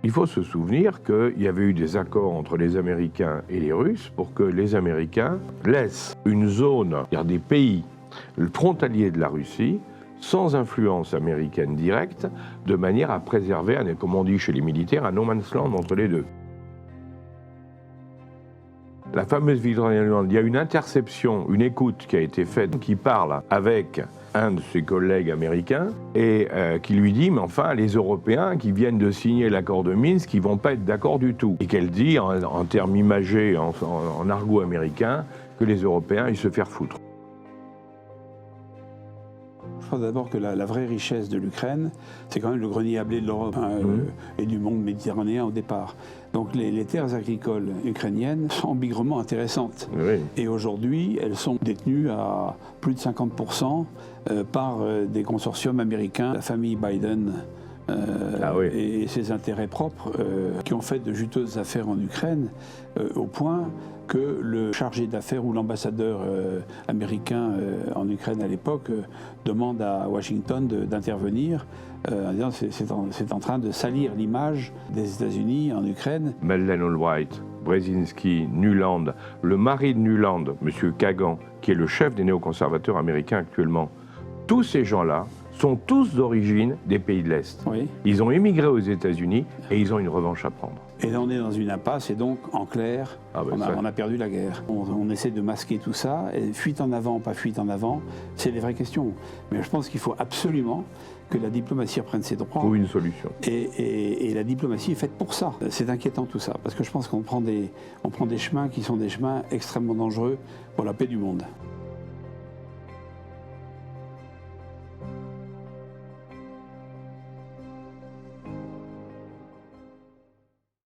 Il faut se souvenir qu'il y avait eu des accords entre les Américains et les Russes pour que les Américains laissent une zone, c'est-à-dire des pays frontaliers de la Russie, sans influence américaine directe, de manière à préserver, comme on dit chez les militaires, un no man's land entre les deux. La fameuse Victoria Nuland, il y a une interception, une écoute qui a été faite, qui parle avec un de ses collègues américains et qui lui dit « mais enfin, les Européens qui viennent de signer l'accord de Minsk, ils ne vont pas être d'accord du tout ». Et qu'elle dit, en termes imagés, en argot américain, que les Européens, ils se faire foutre. Je pense d'abord que la vraie richesse de l'Ukraine, c'est quand même le grenier à blé de l'Europe et du monde méditerranéen au départ. Donc les terres agricoles ukrainiennes sont bigrement intéressantes. Oui. Et aujourd'hui, elles sont détenues à plus de 50% par des consortiums américains, la famille Biden et ses intérêts propres, qui ont fait de juteuses affaires en Ukraine, au point que le chargé d'affaires ou l'ambassadeur américain en Ukraine à l'époque demande à Washington d'intervenir en disant c'est en train de salir l'image des États-Unis en Ukraine. Madeleine Albright, Brzezinski, Nuland, le mari de Nuland, M. Kagan, qui est le chef des néoconservateurs américains actuellement, tous ces gens-là sont tous d'origine des pays de l'Est. Oui. Ils ont émigré aux États-Unis et ils ont une revanche à prendre. Et là, on est dans une impasse, et donc, en clair, on a perdu la guerre. On essaie de masquer tout ça, et fuite en avant, pas fuite en avant, c'est les vraies questions. Mais je pense qu'il faut absolument que la diplomatie reprenne ses droits. Trouve une solution. Et la diplomatie est faite pour ça. C'est inquiétant tout ça, parce que je pense qu'on prend des chemins qui sont des chemins extrêmement dangereux pour la paix du monde.